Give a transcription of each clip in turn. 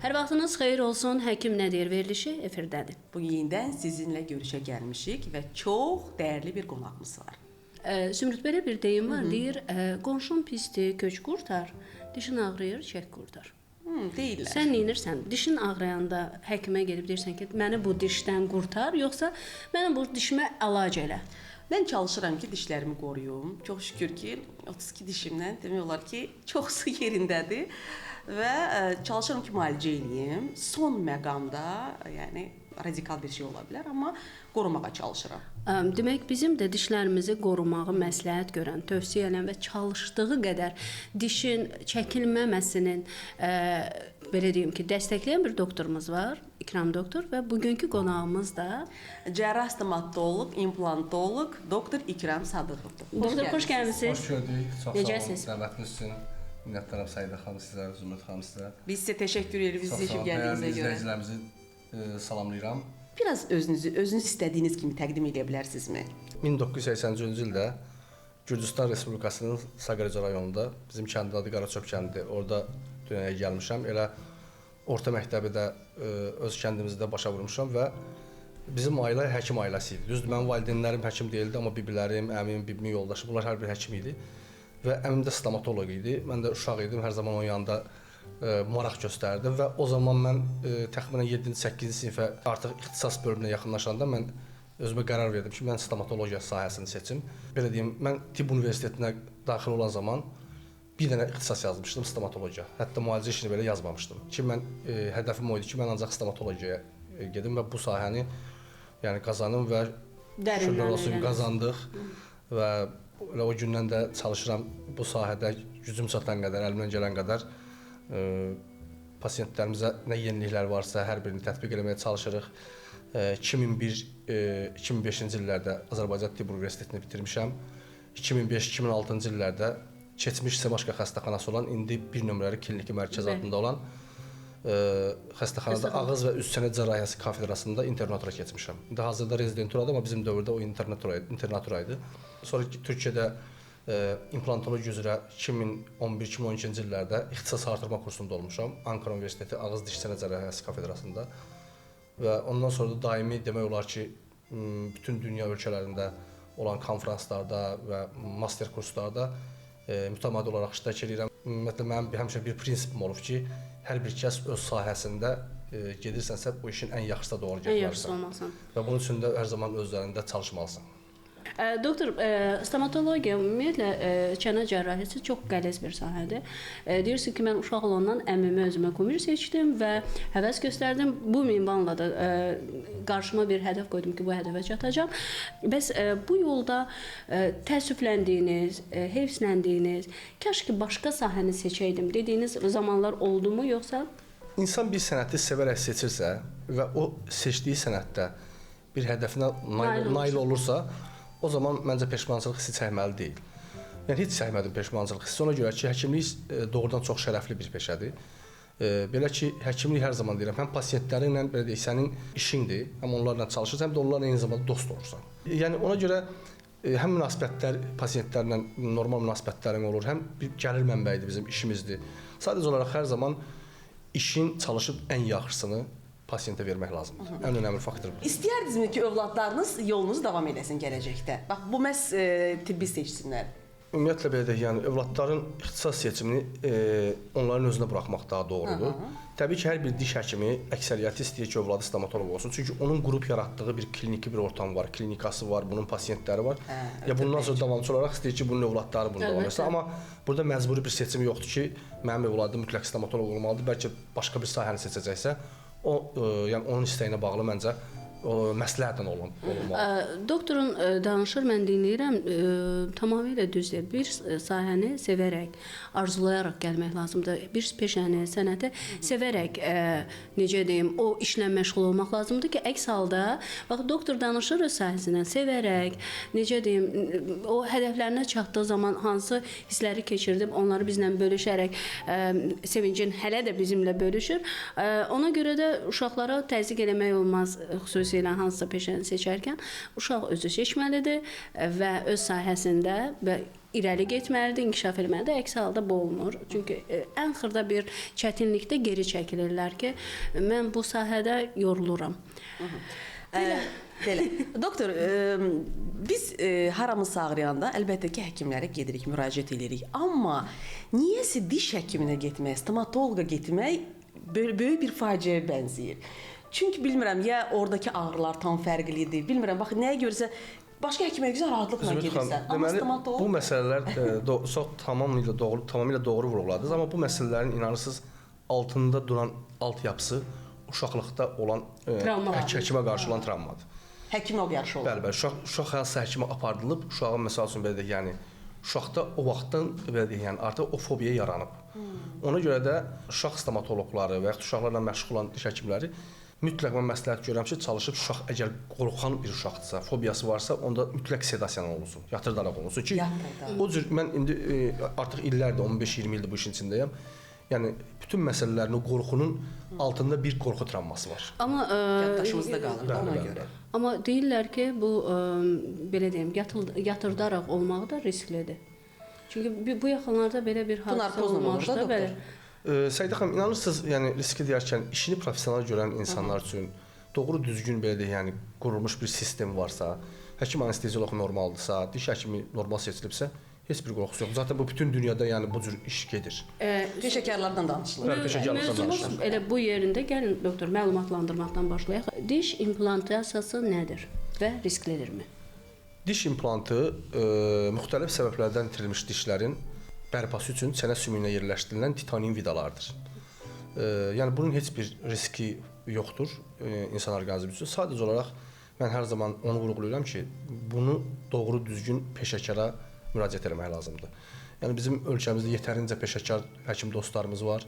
Hər vaxtınız xeyir olsun. Həkim nə deyir verilişi efirdədir. Bu yenidən sizinlə görüşə gəlmişik və çox dəyərli bir qonağımız var. Zümrüt, belə bir deyim var, deyir, qonşun pisdir, kök qurtar, dişin ağrıyır, çək qurtar. Deyirlər. Sən neyinirsən? Dişin ağrıyanda həkimə gedib deyirsən ki, məni bu dişdən qurtar, yoxsa mənim bu dişimə əlac elə? Mən çalışıram ki, dişlərimi qoruyum. Çox şükür ki, 32 dişimdən demək olar ki, çoxsu yerindədir və çalışıram ki, müalicə eləyim. Son məqamda, yəni radikal bir şey ola bilər, amma qorumağa çalışıram. Demək, bizim də dişlərimizi qorumağı məsləhət görən, tövsiyə edən və çalışdığı qədər dişin çəkilməməsinin belə deyim ki, dəstəkləyən bir doktorumuz var, İkram doktor və bugünkü qonağımız da cərrah stomatoloq, implantoloq doktor İkram Sadıqovdur. Doktor, xoş gəlmisiniz. Xoş gördük. Çox Necəsiz? sağ olun. Dəvətiniz üçün minnətdaram Səidə xanım sizə, Zümrüt xanım sizə. Biz sizə təşəkkür edirik Çox seçib sağ olun. gəldiyinizə Dəyərli görə. izləyicilərimizi salamlayıram. Biraz özünüz istədiyiniz kimi təqdim edə bilərsinizmi? 1980-ci ildə Gürcüstan Respublikasının Saqarca rayonunda bizim kəndin adı Qaraçöp kəndidir. Orada dünyaya gəlmişəm. Elə orta məktəbi də öz kəndimizdə başa vurmuşam və bizim ailə həkim ailəsi idi. Düzdür, mənim valideynlərim həkim deyildi, amma biblərim, əmim, bibimin yoldaşı, bunlar hər bir həkim idi. Və əmim də stomatoloq idi. Mən də uşaq idim, hər zaman onun yanında maraq göstərdim və o zaman mən təxminən 7-8-ci sinifə artıq ixtisas bölümünə yaxınlaşanda mən özümə qərar verdim ki, mən stomatologiya sahəsini seçim. Belə deyim, mən tibb universitetinə daxil olan zaman bir dənə ixtisas yazmışdım, stomatologiya. Hətta müalicə işini belə yazmamışdım. Ki mən hədəfim o idi ki, mən ancaq stomatologiyaya gedim və bu sahəni yəni qazanım və şükürlər olsun qazandıq və elə o gündən də çalışıram bu sahədə gücüm çatan qədər, əlimdən gələn qədər pasiyentlərimizə nə yeniliklər varsa hər birini tətbiq etməyə çalışırıq. 2001-2005-ci illərdə Azərbaycan Tibb Universitetini bitirmişəm. 2005-2006-cı illərdə keçmiş Semaşka xəstəxanası olan, indi bir nömrəli kliniki mərkəz adında olan xəstəxanada ağız və üst çənə cərrahiyyəsi kafedrasında internatura keçmişəm. İndi hazırda rezidenturadır, amma bizim dövrdə o internatura idi. Sonra Türkiyədə implantologiya üzrə 2011-2012-ci illərdə ixtisas artırma kursunda olmuşam. Ankara Universiteti Ağız Diş Çənə Cərrahiyyəsi kafedrasında. Və ondan sonra da daimi demək olar ki, bütün dünya ölkələrində olan konfranslarda və master kurslarda mütəmadi olaraq iştirak edirəm. Ümumiyyətlə mənim həmişə bir prinsipim olub ki, hər bir kəs öz sahəsində gedirsənsə bu işin ən yaxşısına doğru getməlisən. Və bunun üçün də hər zaman öz üzərində çalışmalısan. Doktor, stomatologiya ümumiyyətlə çənə cərrahiyyəsi çox qəliz bir sahədir. Deyirsiniz ki, mən uşaq olandan əmimi özümə kumir seçdim və həvəs göstərdim. Bu minvanla da qarşıma bir hədəf qoydum ki, bu hədəfə çatacağam. Bəs bu yolda təəssüfləndiyiniz, heyfsləndiyiniz, kaş ki başqa sahəni seçəydim dediyiniz zamanlar oldumu, yoxsa? İnsan bir sənəti sevərək seçirsə və o seçdiyi sənətdə bir hədəfinə nail olursa, o zaman məncə peşmançılıq hissi çəkməli deyil. Yəni heç çəkmədim peşmançılıq hissi. Ona görə ki, həkimlik doğrudan çox şərəfli bir peşədir. Belə ki, həkimlik hər zaman deyirəm, həm pasiyentlərinlə belə deyək, sənin işindir, həm onlarla çalışırsan, həm də onlarla eyni zamanda dost olursan. Yəni ona görə həm münasibətlər pasiyentlərlə normal münasibətlərin olur, həm bir gəlir mənbəyidir bizim işimizdir. Sadəcə olaraq hər zaman işin çalışıb ən yaxşısını pasiyentə vermək lazımdır. Ən önəmli faktor bu. İstəyərdinizmi ki, övladlarınız yolunuzu davam eləsin gələcəkdə? Bax, bu məhz tibbi seçsinlər. Ümumiyyətlə belə deyək, yəni övladların ixtisas seçimini onların özünə buraxmaq daha doğrudur. Təbii ki, hər bir diş həkimi əksəriyyəti istəyir ki, övladı stomatoloq olsun. Çünki onun qrup yaratdığı bir kliniki bir ortam var, klinikası var, bunun pasiyentləri var. Ya bundan sonra davamçı olaraq istəyir ki, bunun övladları bunu davam etsin. Amma burada məcburi bir seçim yoxdur ki, mənim övladım mütləq stomatoloq olmalıdır. Bəlkə başqa bir sahəni seçəcəksə, o yəni onun istəyinə bağlı məncə məsləhətlə olmalı. Doktorun danışır, mən dinləyirəm, tamamilə düzdür. Bir sahəni sevərək, arzulayaraq gəlmək lazımdır. Bir peşəni, sənəti sevərək, necə deyim, o işlə məşğul olmaq lazımdır ki, əks halda, bax, doktor danışır öz sahəsindən, sevərək, necə deyim, o hədəflərinə çatdığı zaman hansı hissləri keçirdib, onları bizlə bölüşərək, sevincin hələ də bizimlə bölüşür. Ona görə də uşaqlara təzyiq eləmək olmaz, xüsusilə hansısa peşəni seçərkən. Uşaq özü seçməlidir və öz sahəsində və irəli getməlidir, inkişaf etməlidir. Əks halda bu olmur. Çünki ən xırda bir çətinlikdə geri çəkilirlər ki, mən bu sahədə yoruluram. Belə. Doktor, biz haramız ağrıyanda əlbəttə ki, həkimlərə gedirik, müraciət edirik. Amma niyəsə diş həkiminə getmək, stomatoloqa getmək böyük bir faciəyə bənzəyir. Çünki bilmirəm, ya oradakı ağrılar tam fərqlidir, bilmirəm, bax, nəyə görsə, başqa həkimə güzel rahatlıqla gedirsən. Amma stomatolog... Bu məsələlər çox tamamilə doğru vurğuladınız, amma bu məsələlərin inanırsınız altında duran altyapısı uşaqlıqda olan həkimə qarşı olan travmadır. Həkimə qarşı olan. Bəli, uşaq hansısa həkimə apardılıb, uşağın məsəl üçün belə deyək, yəni uşaqda o vaxtdan belə deyək, yəni artıq o fobiya yaranıb. Ona görə də uşaq stomatoloqları və yaxud uşaqlarla məşğul olan diş həkimləri mütləq mən məsləhət görürəm ki, çalışıb uşaq əgər qorxan bir uşaqdırsa, fobiyası varsa, onda mütləq sedasiyadan olunsun, yatırdaraq olunsun ki, o cür mən indi artıq illərdir, 15-20 ildir bu işin içindəyəm. Yəni bütün məsələlərin, o qorxunun altında bir qorxu travması var. Amma yaddaşımızda qalır ona görə. Amma deyirlər ki, bu belə deyim, yatırdaraq olmağı da risklidir. Çünki bu yaxınlarda belə bir hadisə olmuşdu, bəli. Səidə xanım, inanırsınız, yəni riski deyərkən işini professional görən insanlar üçün doğru düzgün belə deyək, yəni qurulmuş bir sistem varsa, həkim anestezioloq normaldırsa, diş həkimi normal seçilibsə, heç bir qorxusu yox. Zaten bu bütün dünyada yəni bu cür iş gedir. Peşəkarlardan danışılır. Mövzumuz elə bu yerində, gəlin doktor, məlumatlandırmaqdan başlayaq. Diş implantasiyası nədir və risklidirmi? Diş implantı müxtəlif səbəblərdən itirilmiş dişlərin bərpası üçün çənə sümüyünə yerləşdirilən titanium vidalardır. Yəni bunun heç bir riski yoxdur insan orqanizmi üçün. Sadəcə olaraq mən hər zaman onu vurğulayıram ki, bunu doğru düzgün peşəkara müraciət etmək lazımdır. Yəni bizim ölkəmizdə yetərincə peşəkar həkim dostlarımız var.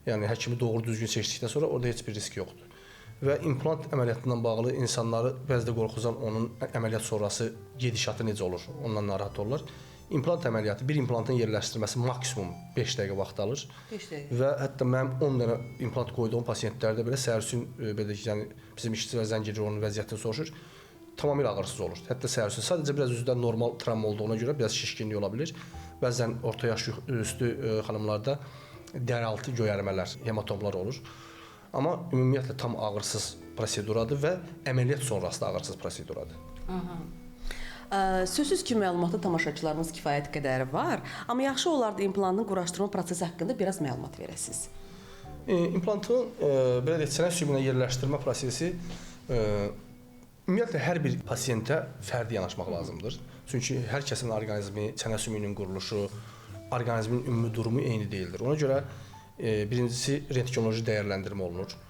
Yəni həkimi doğru düzgün seçdikdən sonra orada heç bir risk yoxdur. Və implant əməliyyatından bağlı insanları bəzdə qorxuzan onun əməliyyat sonrası gedişatı necə olur, ondan narahat olurlar. İmplant əməliyyatı, bir implantın yerləşdirilməsi maksimum 5 dəqiqə vaxt alır. 5 dəqiqə. Və hətta mənim 10 dənə implant qoyduğum pasientlərdə belə səhərsin belə yəni bizim işçi və zəncirlər onun vəziyyətini soruşur. Tamamilə ağrısız olur. Hətta səhərsin sadəcə biraz üzdən normal travma olduğuna görə biraz şişkinlik ola bilər. Bəzən orta yaş üstü xanımlarda dəraltı göyərmələr, hematomlar olur. Amma ümumiyyətlə tam ağrısız proseduradır və əməliyyat sonrası da ağrısız proseduradır. Sözsüz ki, məlumatlı tamaşaçılarımız kifayət qədər var, amma yaxşı olardı implantın quraşdırma prosesi haqqında biraz məlumat verəsiniz. İmplantın belə deyək, çənə sümüyünə yerləşdirmə prosesi ümumiyyətlə hər bir pasiyentə fərdi yanaşmaq lazımdır. Çünki hər kəsin orqanizmi, çənə sümüyünün quruluşu, orqanizmin ümumi durumu eyni deyildir. Ona görə birincisi rentgenoloji dəyərləndirmə olunur.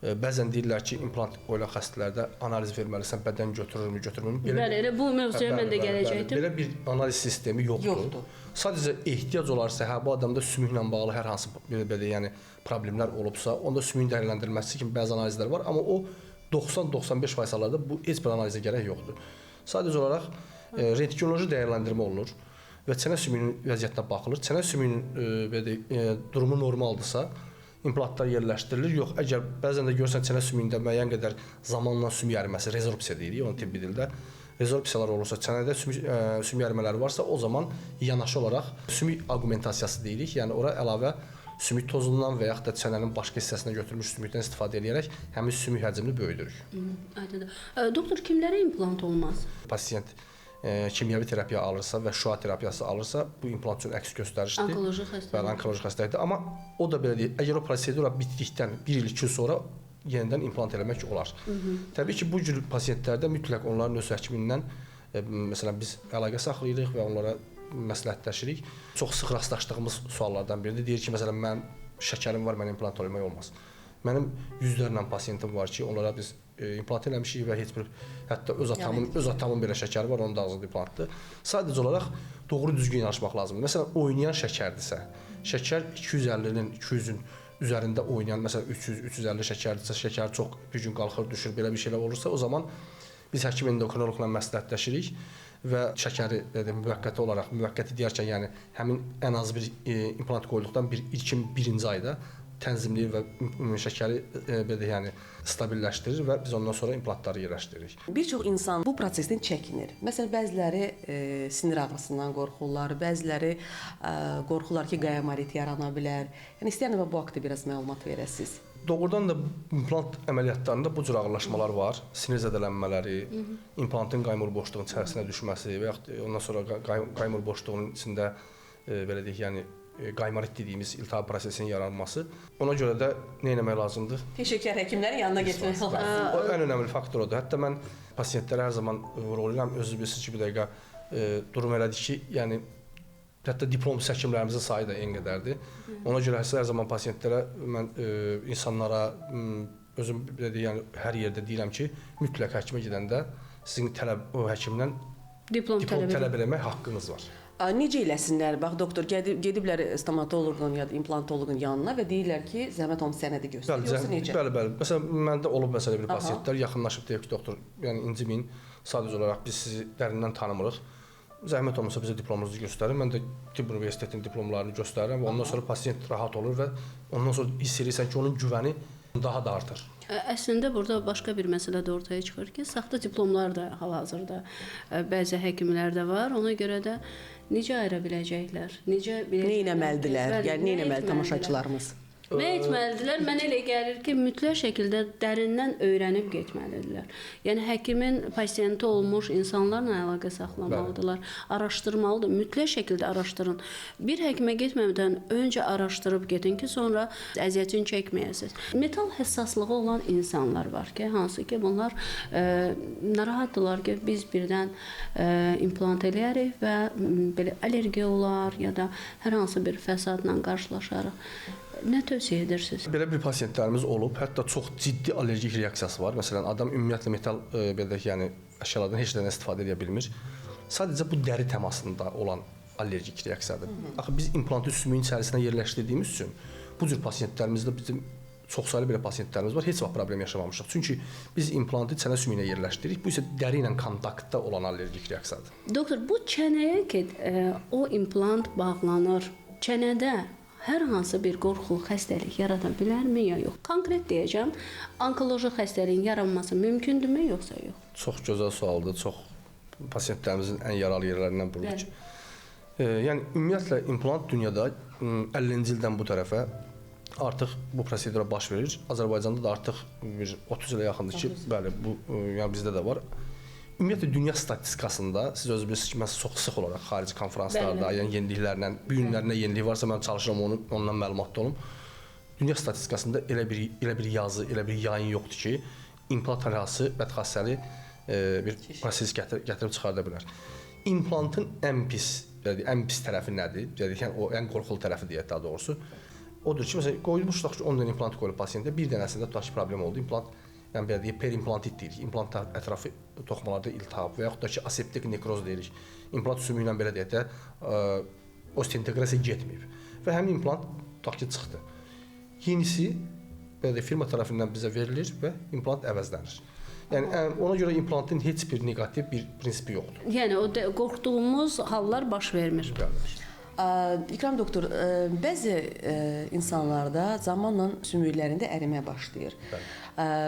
Bəzən deyirlər ki, implant qoyulan xəstələrdə analiz verməlisən, bədən götürürmü, götürmürmü? Bəli, elə bu mövzuya mən də gələcəkdim. Belə bir analiz sistemi yoxdur. Sadəcə ehtiyac olarsa, bu adamda sümüklə bağlı hər hansı belə yəni problemlər olubsa, onda sümüyün dəyərləndirilməsi kimi bəzi analizlər var, amma o 90-95% hallarda bu heç bir analizə gərək yoxdur. Sadəcə olaraq rentgenoloji dəyərləndirmə olunur və çənə sümüyünün vəziyyətinə baxılır. Çənə sümüyünün belə durumu normaldırsa, implantlar yerləşdirilir. Yox, əgər bəzən də görsən çənə sümüyündə müəyyən qədər zamanla sümük əriməsi, rezorpsiya deyirik, onun tibbi dildə. Rezorpsiyalar olursa, çənədə sümük ərimələri varsa, o zaman yanaşı olaraq sümük augmentasiyası deyirik. Yəni ora əlavə sümük tozundan və yaxud da çənənin başqa hissəsinə götürülmüş sümükdən istifadə edərək həmin sümük həcmini böyüdürük. Aydındır. Doktor, kimlərə implant olmaz? Pasiyent kimyəvi terapiya alırsa və şüa terapiyası alırsa, bu implant üçün əks göstərişdir. Onkoloji xəstəlik. Bəli, onkoloji xəstəlikdir. Amma o da belə deyil. Əgər o prosedura bitdikdən 1 il, 2 il sonra yenidən implant eləmək olar. Təbii ki, bu cür pasiyentlərdə mütləq onların öz həkimindən məsələn biz əlaqə saxlayırıq və onlara məsləhətləşirik. Çox sıx rastlaşdığımız suallardan biridir. Deyir ki, məsələn mənim şəkərim var, mən implant eləmək olmaz. Mənim yüzlərlə pasiyentim var ki, onlara biz implant eləmişik və heç bir hətta öz atamın belə şəkəri var, onun da ağzında implantdır. Sadəcə olaraq doğru düzgün yanaşmaq lazımdır. Məsələn, oynayan şəkərdirsə, şəkər 250-nin, 200-ün üzərində oynayan, məsələn 300-350 şəkərdirsə, şəkər çox bir gün qalxır, düşür, belə bir şeylər olursa, o zaman biz həkim endokrinoloqla məsləhətləşirik və şəkəri müvəqqəti olaraq, müvəqqəti deyərkən, yəni həmin ən az bir implant qoyduqdan ilkin birinci ayda tənzimləyir və şəkəri belə yəni stabilləşdirir və biz ondan sonra implantları yerləşdiririk. Bir çox insan bu prosesdən çəkinir. Məsələn, bəziləri sinir ağrısından qorxurlar, bəziləri qorxurlar ki, qayamorit yarana bilər. Yəni istəyirəm bu haqqda biraz məlumat verəsiniz. Doğrudan da implant əməliyyatlarında bu cür ağırlaşmalar var. Sinir zədələnmələri, implantın qaymur boşluğunun içərisinə düşməsi və yaxud ondan sonra qaymur boşluğunun içində belə deyək, yəni qaymarit dediyimiz iltihab prosesinin yaranması. Ona görə də nə etmək lazımdır? Peşəkar həkimlərin yanına getmək lazımdır. O ən önəmli faktor odur. Hətta mən pasientlərə hər zaman vurğulayıram, özünüz bilirsiniz ki, bir dəqiqə durum elədir ki, yəni hətta diplomsuz həkimlərimizin sayı da eyni qədərdir. Ona görə hər zaman pasientlərə mən insanlara özüm belə deyək, yəni hər yerdə deyirəm ki, mütləq həkimə gedəndə sizin o həkimdən diplom tələb eləmək haqqınız var. Necə eləsinlər? Bax, doktor, gediblər stomatoloqun ya da implantoloqun yanına və deyirlər ki, zəhmət olmasa sənədi göstər. Yoxsa necə? Bəli. Məsələn, məndə olub məsələ bir pasientlər yaxınlaşıb deyir ki, doktor, yəni inciməyin, sadəcə olaraq biz sizi dərindən tanımırıq. Zəhmət olmasa bizə diplomunuzu göstərin. Mən də tibb universitetinin diplomlarını göstərirəm və ondan sonra pasient rahat olur və ondan sonra hiss edirsən ki, onun güvəni daha da artır. Əslində burada başqa bir məsələ də ortaya çıxır ki, saxta diplomlar da hal-hazırda bəzi həkimlərdə var. Ona görə də necə ayıra biləcəklər? Necə nə etməlidirlər? Yəni nə etməli tamaşaçılarımız? Nə etməlidirlər? Mənə elə gəlir ki, mütləq şəkildə dərindən öyrənib getməlidirlər. Yəni həkimin pasiyenti olmuş insanlarla əlaqə saxlamalıdırlar, araşdırmalıdır. Mütləq şəkildə araşdırın. Bir həkimə getmədən öncə araşdırıb gedin ki, sonra əziyyətini çəkməyəsiniz. Metal həssaslığı olan insanlar var ki, hansı ki, bunlar narahatdırlar ki, biz birdən implant eləyərik və belə allergiya olar ya da hər hansı bir fəsadla qarşılaşarıq. Nə tövsiyə edirsiniz? Belə bir pasientlərimiz olub, hətta çox ciddi allergik reaksiyası var. Məsələn, adam ümumiyyətlə metal belə yəni əşyalardan heç nədən istifadə edə bilmir. Sadəcə bu dəri təmasında olan allergik reaksiyadır. Axı biz implantı sümüyün içərisinə yerləşdirdiyimiz üçün bu cür pasientlərimizdə bizim çoxsaylı belə pasientlərimiz var, heç vaxt problem yaşamamışıq. Çünki biz implantı çənə sümüyünə yerləşdiririk. Bu isə dəri ilə kontaktda olan allergik reaksiyadır. Doktor, bu çənəyə ki, o implant bağlanır. Çənədə hər hansı bir qorxulu xəstəlik yarada bilərmi ya yox? Konkret deyəcəm, onkoloji xəstəliyin yaranması mümkündürmü yoxsa yox? Çox gözəl sualdır. Çox pasientlərimizin ən yaralı yerlərindən biridir ki. Yəni ümumiyyətlə implant dünyada 50-ci ildən bu tərəfə artıq bu prosedura baş verir. Azərbaycanda da artıq bir 30 ilə yaxındır ki, bəli, bu yəni bizdə də var. Ümumiyyətlə dünya statistikasında siz özünüz bilirsiniz ki, mən çox sıx olaraq xarici konfranslarda, yəni yeniliklərlə, bu günlərində yenilik varsa mən çalışıram ondan məlumatlı olum. Dünya statistikasında elə bir yazı, elə bir yayın yoxdur ki, implant arası bədxassəli bir proses gətirib çıxarda bilər. İmplantın ən pis tərəfi nədir? Yəni o ən qorxulu tərəfi deyək daha doğrusu. Odur ki, məsələn, qoymuşduq ki, 10 dənə implant qoyulub pasiyentə, bir dənəsində tutaq ki, problem oldu. İmplant yəni belə deyək, perimplantit deyirik. İmplant ətrafı toxumalarda iltihab və yaxud da ki, aseptik nekroz deyirik. İmplant sümüyü ilə belə deyək də osteointeqrasiya getməyib və həmin implant tutaq ki, çıxdı. Yenisi belə deyək, firma tərəfindən bizə verilir və implant əvəzlənir. Yəni ona görə implantın heç bir neqativ bir prinsipi yoxdur. Yəni o qorxduğumuz hallar baş vermir. İkram doktor, bəzi insanlarda zamanla sümüklərində ərimə başlayır.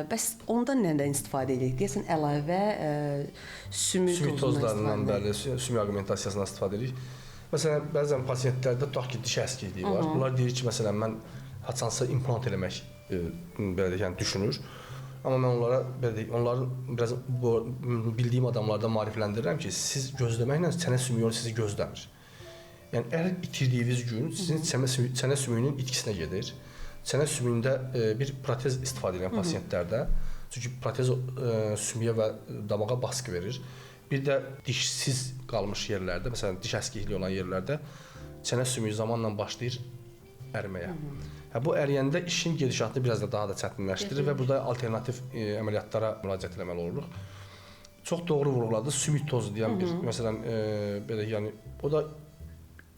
Bəs ondan nədən istifadə edirik? Deyəsən əlavə sümük tozlarından, bəli, sümük aqmentasiyasından istifadə edirik. Məsələn, bəzən pasientlərdə tutaq ki, diş əskikliyi var. Bunlar deyir ki, məsələn, mən haçansa implant eləmək belə deyək, yəni düşünür. Amma mən onlara belə deyək, onları biraz bildiyim adamlardan maarifləndirirəm ki, siz gözləməklə çənə sümüyü sizi gözləmir. Yəni əgər itirdiyiniz gün sizin çənə sümüyünün itkisinə gedir. Çənə sümüyündə bir protez istifadə edən pasientlərdə, çünki protez sümüyə və damağa baskı verir. Bir də dişsiz qalmış yerlərdə, məsələn, diş əskikliyi olan yerlərdə çənə sümüyü zamanla başlayır əriməyə. Bu əriyəndə işin gedişatını biraz da daha da çətinləşdirir və burada alternativ əməliyyatlara müraciət etməli oluruq. Çox doğru vurğuladı. Sümük tozu deyən bir, məsələn, belə yəni o da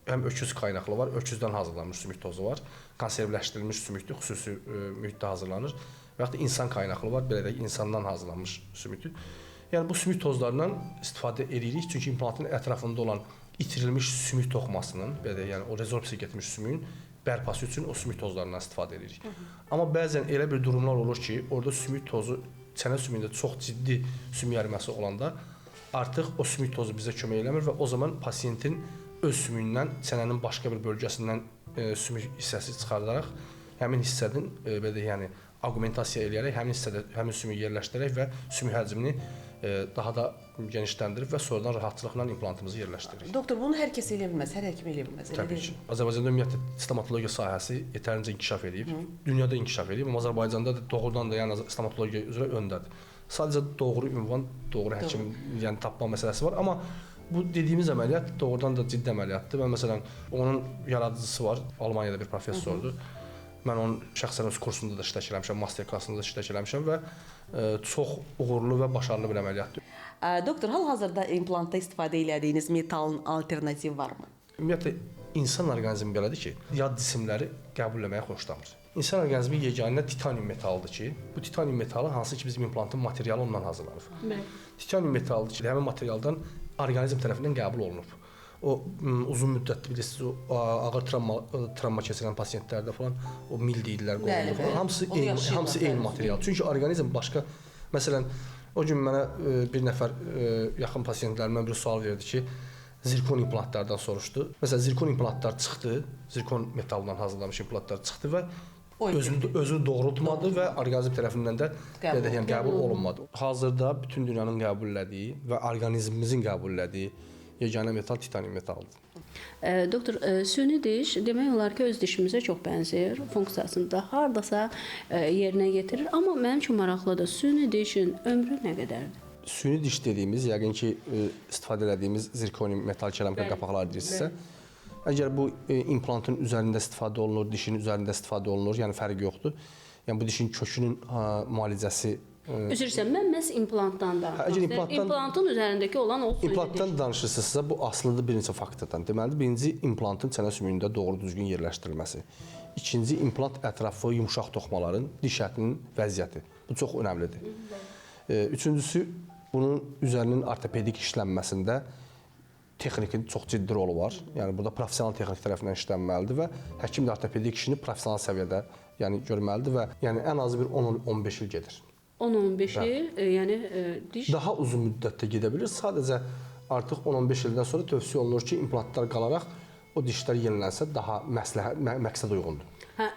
həm öküz qaynaqlı var, öküzdən hazırlanmış sümük tozu var. Konservləşdirilmiş sümükdür, xüsusi mühitdə hazırlanır. Və yaxud da insan qaynaqlı var, belə deyək, insandan hazırlanmış sümükdür. Yəni bu sümük tozlarından istifadə edirik, çünki implantın ətrafında olan itirilmiş sümük toxumasının, belə deyək, yəni o rezorpsiya getmiş sümüyün bərpası üçün o sümük tozlarından istifadə edirik. Amma bəzən elə bir durumlar olur ki, orada sümük tozu çənə sümüyündə çox ciddi sümük əriməsi olanda artıq o sümük tozu bizə kömək eləmir və o zaman pasiyentin öz sümüyündən çənənin başqa bir bölgəsindən sümük hissəsi çıxardaraq həmin hissənin belə deyək, yəni aqmentasiya eləyərək həmin hissədə həmin sümüyü yerləşdirərək və sümük həcmini daha da genişləndirib və sonradan rahatçılıqla implantımızı yerləşdiririk. Doktor, bunu hər kəs eləyə bilməz, hər həkim eləyə bilməz. Təbii ki. Azərbaycanda ümumiyyətlə stomatologiya sahəsi yetərincə inkişaf edib. Dünyada inkişaf edib, amma Azərbaycanda da doğrudan da yəni stomatologiya üzrə öndədir. Sadəcə doğru ünvan, doğru həkim yəni tapma məsələsi var, amma bu dediyimiz əməliyyat doğrudan da ciddi əməliyyatdır. Mən məsələn onun yaradıcısı var, Almaniyada bir professordur. Mən onun şəxsən öz kursunda da iştirak eləmişəm, master klassında da iştirak eləmişəm və çox uğurlu və başarılı bir əməliyyatdır. Doktor, hal-hazırda implantda istifadə etdiyiniz metalın alternativi varmı? Ümumiyyətlə insan orqanizmi belədir ki, yad cisimləri qəbul etməyə xoşlamır. İnsan orqanizmi yeganə titanium metalıdır ki, bu titanium metalı hansı ki bizim implantın materialı ondan hazırlanıb. Titanium metalıdır ki, həmin materialdan orqanizm tərəfindən qəbul olunub. O uzun müddətli bilirsiniz, o ağır travma keçirən pasiyentlərdə falan o mil deyirlər, hamısı eyni material. Çünki orqanizm başqa, məsələn, o gün mənə bir nəfər yaxın pasiyentlərimdən bir sual verdi ki, zirkon implantlardan soruşdu. Məsələn, zirkon implantlar çıxdı, zirkon metalından hazırlanmış implantlar çıxdı və özünü doğrultmadı və orqanizm tərəfindən də qəbul olunmadı. Hazırda bütün dünyanın qəbul etdiyi və orqanizmimizin qəbul etdiyi yeganə metal titanium metaldır. Doktor, süni diş demək olar ki, öz dişimizə çox bənzəyir, funksiyasında hardasa yerinə yetirir, amma mənim üçün maraqlıdır, süni dişin ömrü nə qədərdir? Süni diş dediyimiz, yəqin ki, istifadə etdiyimiz zirkonium metal keramika qapaqlar deyirsinizsə, əgər bu implantın üzərində istifadə olunur, dişin üzərində istifadə olunur, yəni fərqi yoxdur. Yəni bu dişin kökünün müalicəsi. Üzr istəyirəm, mən məhz implantdan danışıram. İmplantın üzərindəki olan o süni diş. İmplantdan danışırsınızsa, bu asılıdır bir neçə faktordan. Deməli, birinci implantın çənə sümüyündə doğru düzgün yerləşdirilməsi. İkinci, implant ətrafı yumşaq toxmaların diş ətinin vəziyyəti. Bu çox önəmlidir. Üçüncüsü, bunun üzərinin ortopedik işlənməsində texnikin çox ciddi rolu var. Yəni burada professional texnik tərəfindən işlənməlidir və həkim də ortopedik işini professional səviyyədə yəni görməlidir və yəni ən azı bir 10-15 il gedir. 10-15 il, yəni diş daha uzun müddətdə gedə bilir. Sadəcə artıq 10-15 ildən sonra tövsiyə olunur ki, implantlar qalaraq o dişlər yenilənsə daha məqsəd uyğundur.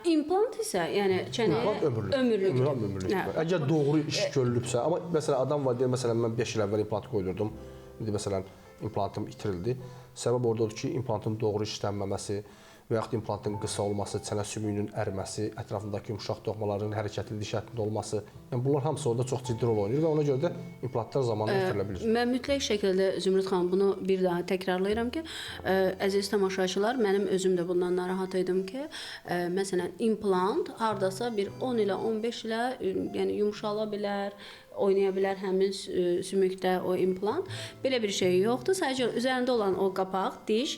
İmplant isə, yəni çənəyə ömürlük. Əgər doğru iş görülübsə, amma məsələn adam var deyir, məsələn mən 5 il əvvəl implant qoydurdum. İndi məsələn implantım itirildi. Səbəb orada odur ki, implantın doğru işlənməməsi və yaxud implantın qısa olması, çənə sümüyünün əriməsi, ətrafındakı yumşaq toxmaların hərəkətli diş ətində olması, yəni bunlar hamısı orada çox ciddi rol oynayır və ona görə də implantlar zamanla itirilə bilir. Mən mütləq şəkildə Zümrüd xanım bunu bir daha təkrarlayıram ki, əziz tamaşaçılar, mənim özüm də bundan narahat idim ki, məsələn implant hardasa bir 10 ilə 15 ilə yəni yumşala bilər, oynaya bilər həmin sümükdə o implant. Belə bir şey yoxdur. Sadəcə üzərində olan o qapaq, diş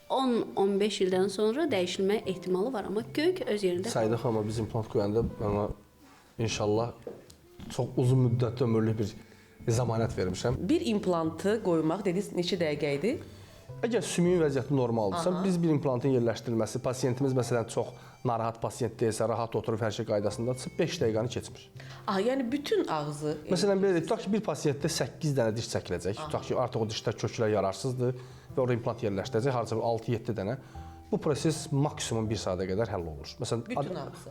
10-15 ildən sonra dəyişilmə ehtimalı var, amma kök öz yerində. Sayidə xanım, biz implant qoyanda mənə inşallah çox uzun müddətli ömürlük bir zəmanət vermişəm. Bir implantı qoymaq dediniz neçə dəqiqə idi? Əgər sümüyün vəziyyəti normaldırsa, biz bir implantın yerləşdirilməsi, pasiyentimiz məsələn çox narahat pasiyent deyilsə, rahat oturub hər şey qaydasındadırsa 5 dəqiqəni keçmir. Yəni bütün ağzı. Məsələn belə deyək, tutaq ki, bir pasiyentdə 8 dənə diş çəkiləcək. Tutaq ki, artıq o dişlər köklər yararsızdır və orada implant yerləşdirəcək, harca 6-7 dənə. Bu proses maksimum 1 saata qədər həll olunur. Məsələn,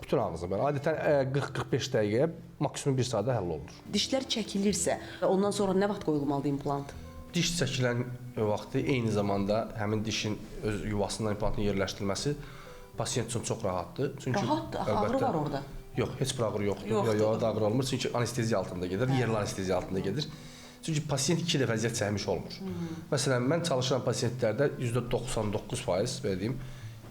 bütün ağzı. Adətən 40-45 dəqiqəyə maksimum 1 saata həll olunur. Dişlər çəkilirsə, ondan sonra nə vaxt qoyulmalıdır implant? Diş çəkilən vaxtı eyni zamanda həmin dişin öz yuvasından implantın yerləşdirilməsi pasiyent üçün çox rahatdır. Çünki rahatdır, ağrı var orada. Yox, heç bir ağrı yoxdur. Yox, ağrı olmur. Çünki anesteziya altında gedir, yerli anesteziya altında gedir. Çünki pasiyent 2 dəfə əziyyət çəkmiş olmur. Məsələn, mən çalışılan pasiyentlərdə %99% belə deyim,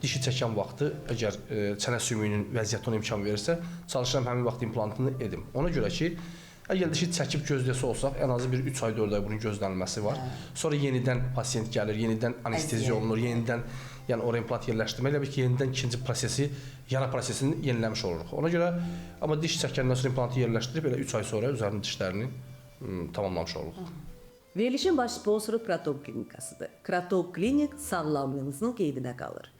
dişi çəkən vaxtı əgər çənə sümüyünün vəziyyəti ona imkan verirsə, çalışıram həmin vaxt implantını edim. Ona görə ki, əgər dişi çəkib gözləsə olsaq, ən azı bir 3 ay 4 ay bunun gözlənilməsi var. Sonra yenidən pasiyent gəlir, yenidən anesteziya olunur, yenidən yəni ora implant yerləşdirmək elə bir ki, yenidən ikinci prosesi, yara prosesini yeniləmiş oluruq. Ona görə amma diş çəkəndən sonra implantı yerləşdirib elə 3 ay sonra üzərinin dişlərini tamamlamış oluruq. Verilişin baş sponsoru Kratok Klinikasıdır. Kratok Klinik sağlamlığınızın qeydinə qalır.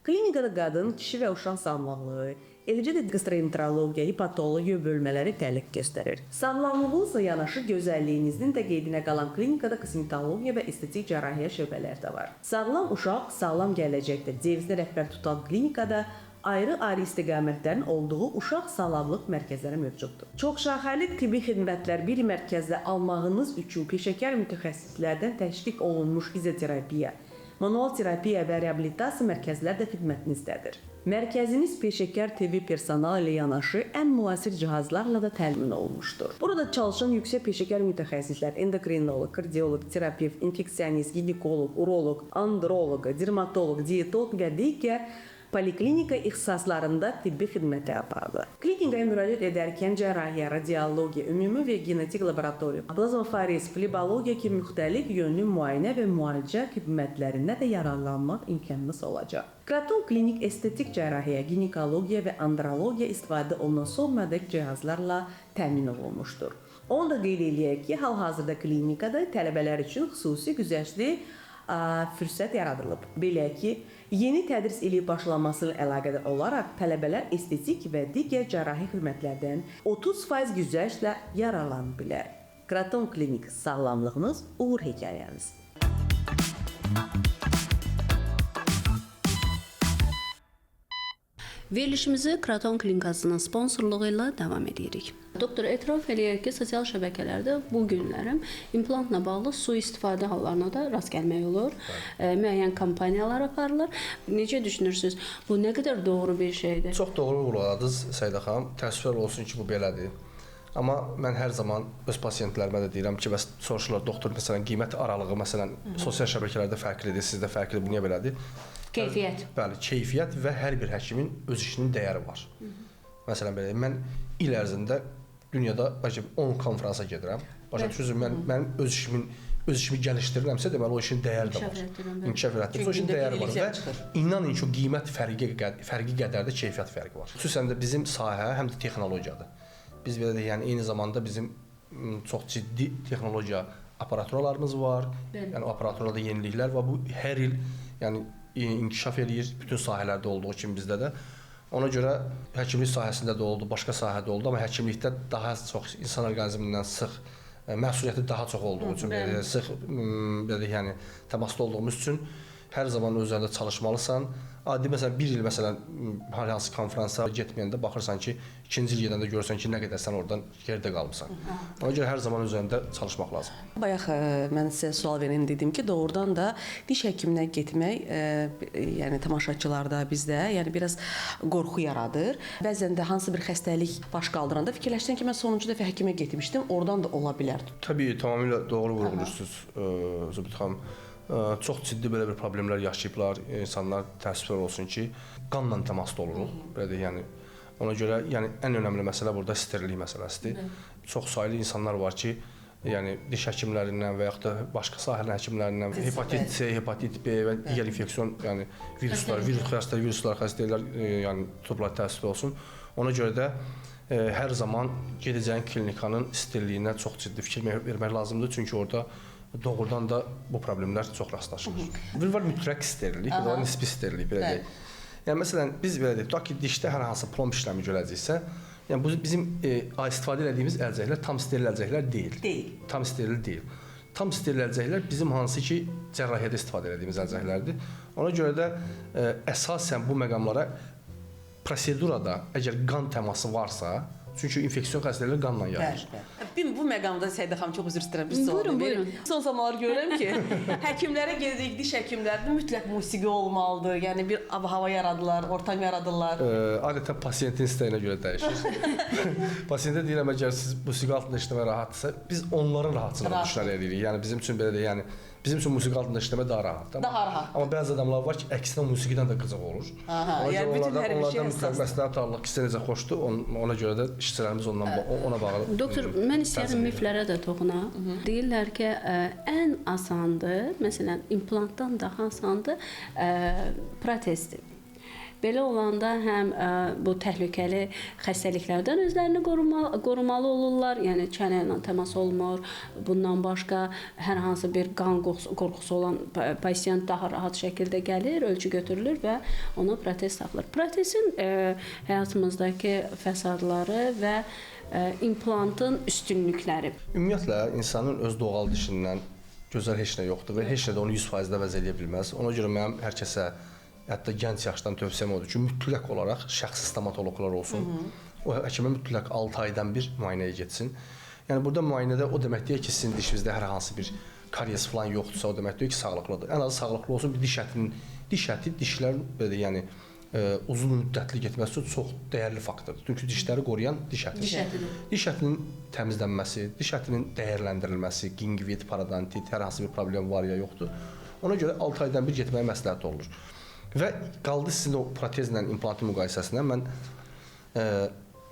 Klinikada qadın, kişi və uşaq sağlamlığı, eləcə də gastroenterologiya, hepatologiya bölmələri fəaliyyət göstərir. Sağlamlığınızla yanaşı gözəlliyinizin də qeydinə qalan klinikada kosmetologiya və estetik cərrahiyyə şöbələri də var. Sağlam uşaq, sağlam gələcəkdir. Cevizli rəhbər tutan klinikada ayrı-ayrı istiqamətlərin olduğu uşaq sağlamlıq mərkəzləri mövcuddur. Çoxşaxəli tibbi xidmətlər bir mərkəzdə almağınız üçün peşəkar mütəxəssislərdən təşviq olunmuş fizioterapiya, manual terapiya və reabilitasiya mərkəzləri də xidmətinizdədir. Mərkəzimiz peşəkar tibbi personal ilə yanaşı ən müasir cihazlarla da təmin olunmuşdur. Burada çalışan yüksək peşəkar mütəxəssislər, endokrinoloq, kardioloq, terapevt, infeksionist, ginekoloq, uroloq, androloq, dermatoloq, diyetoloq və digər poliklinika ixtisaslarında tibbi xidmətə aparılır. Klinikaya müraciət edərkən cərrahiyyə, radiologiya, ümumi və genetik laboratoriya, plazmafarez, flebologiya kimi müxtəlif yönlü müayinə və müalicə xidmətlərində də yararlanmaq imkanınız olacaq. Kraton klinik estetik cərrahiyyə, ginekologiya və andrologiya istifadə olunan son model cihazlarla təmin olunmuşdur. Onu da qeyd eləyək ki, hal-hazırda klinikada tələbələr üçün xüsusi güzəştli fürsət yaradılıb. Belə ki, yeni tədris ili başlaması ilə əlaqədar olaraq tələbələr estetik və digər cərrahi xidmətlərdən 30% güzəştlə yararlana bilər. Kraton klinik sağlamlığınız uğur hekayəniz. Verilişimizi Kraton Klinikasının sponsorluğu ilə davam edirik. Doktor, etiraf eləyək ki, sosial şəbəkələrdə bu günlərim implantla bağlı sui-istifadə hallarına da rast gəlmək olur. Müəyyən kampaniyalar aparılır. Necə düşünürsünüz? Bu nə qədər doğru bir şeydir? Çox doğru vurguladınız Səidə xanım. Təəssüflər olsun ki, bu belədir. Amma mən hər zaman öz pasiyentlərimə də deyirəm ki, bəs soruşurlar, doktor, məsələn, qiymət aralığı, məsələn, sosial şəbəkələrdə fərqlidir, sizdə fərqlidir, bu niyə belədir? Keyfiyyət. Bəli, keyfiyyət və hər bir həkimin öz işinin dəyəri var. Məsələn, belə mən il ərzində dünyada 10 konfransa gedirəm. Başa düşürsünüz, mənim öz işimi gəlişdirirəmsə, deməli o işin dəyəri də var. İnkişaf elətdirəm. O işin dəyəri var və inanın ki, o qiymət fərqi qədər də keyfiyyət fərqi var. Xüsusən də bizim sahə həm də texnologiyadır. Biz belə deyək, yəni eyni zamanda bizim çox ciddi texnologiya aparaturalarımız var. Yəni o aparaturlarda yeniliklər var. Bu hər il yəni inkişaf eləyir bütün sahələrdə olduğu kimi bizdə də. Ona görə həkimlik sahəsində də oldu, başqa sahədə oldu, amma həkimlikdə daha çox insan orqanizmindən sıx, məsuliyyəti daha çox olduğu üçün, sıx belə deyək, yəni təmasda olduğumuz üçün hər zaman öz üzərində çalışmalısan. Adi məsələn bir il məsələn hər hansı konfransa getməyəndə baxırsan ki, ikinci il gedəndə görürsən ki, nə qədər sən oradan yerdə qalmısan. Ona görə hər zaman üzərində çalışmaq lazımdır. Bayaq mən sizə sual verən dedim ki, doğrudan da diş həkiminə getmək, yəni tamaşaçılarda bizdə, yəni biraz qorxu yaradır. Bəzən də hansı bir xəstəlik baş qaldıranda fikirləşirəm ki, mən sonuncu dəfə həkimə getmişdim, oradan da ola bilər. Təbii, tamamilə doğru vurğulayırsınız Zübeydə xanım. Çox ciddi belə bir problemlər yaşayıblar, insanlar təəssüflər olsun ki, qanla təmasda oluruq. Belə deyək, yəni ona görə yəni ən önəmli məsələ burada sterillik məsələsidir. Çox saylı insanlar var ki, yəni diş həkimlərindən və yaxud da başqa sahənin həkimlərindən hepatit C, hepatit B və digər infeksion, yəni viruslar xəstəliklər yəni tutublar təəssüf olsun. Ona görə də hər zaman gedəcəyin klinikanın sterilliyinə çox ciddi fikir vermək lazımdır, çünki orada doğrudan da bu problemlər çox rastlaşılır. Bir var mütləq sterillik, bir var nisbi sterillik, belə deyək. Yəni məsələn biz belə deyək, tutaq ki, dişdə hər hansı plomb işləmi görəcəksə, yəni bu bizim istifadə etdiyimiz əlcəklər tam steril əlcəklər deyil. Tam steril deyil. Tam steril əlcəklər bizim hansı ki, cərrahiyyədə istifadə etdiyimiz əlcəklərdir. Ona görə də əsasən bu məqamlara prosedurada əgər qan təması varsa, çünki infeksion xəstəliklər qanla yayılır. Bu məqamda Səidə xanım çox üzr istəyirəm. Bir sual verim. Son zamanlar görürəm ki, həkimlərə gedəcək diş həkimlərində mütləq musiqi olmalıdır. Yəni bir hava yaradılar, ortam yaradırlar. Adətən pasiyentin istəyinə görə dəyişir. Pasiyentə deyirəm, əgər siz musiqi altında işləmək rahatdırsa, biz onların rahatlığına düşlər eləyirik. Yəni bizim üçün belə deyək, yəni bizim üçün musiqi altında işləmək daha rahatdır. Daha rahat. Amma bəzi adamlar var ki, əksinə musiqidən də qızıq olur. Aha, yəni bütün hər bir şey mütləq məsləhət alırıq ki, sizə necə xoşdur, ona görə də işçilərimiz ona bağlı. Doktor, mən istəyirəm miflərə də toxunaq. Deyirlər ki, ən asandır, məsələn, implantdan daha asandır protezdir. Belə olanda həm bu təhlükəli xəstəliklərdən özlərini qorumalı olurlar, yəni çənə ilə təmas olmur. Bundan başqa hər hansı bir qan qorxusu olan pasiyent daha rahat şəkildə gəlir, ölçü götürülür və ona protez taxılır. Protezin həyatımızdakı fəsadları və implantın üstünlükləri. Ümumiyyətlə insanın öz doğal dişindən gözəl heç nə yoxdur və heç nə də onu 100% əvəz edə bilməz. Ona görə mənim hər kəsə, hətta gənc yaşdan tövsiyəm odur ki, mütləq olaraq şəxsi stomatoloqlar olsun. O həkimə mütləq 6 aydan bir müayinəyə getsin. Yəni burada müayinədə o demək deyil ki, sizin dişinizdə hər hansı bir karies falan yoxdursa, o demək deyil ki, sağlıqlıdır. Ən azı sağlıqlı olsun, bir diş əti dişlər belə yəni uzun müddətli getməsi üçün çox dəyərli faktordur. Çünki dişləri qoruyan diş ətidir. Diş ətinin təmizlənməsi, diş ətinin dəyərləndirilməsi, gingivit, parodontit, hər hansı bir problem var ya yoxdur. Ona görə 6 aydan bir getməyə məsləhət olunur. Və qaldı sizin o protezlə implantın müqayisəsindən mən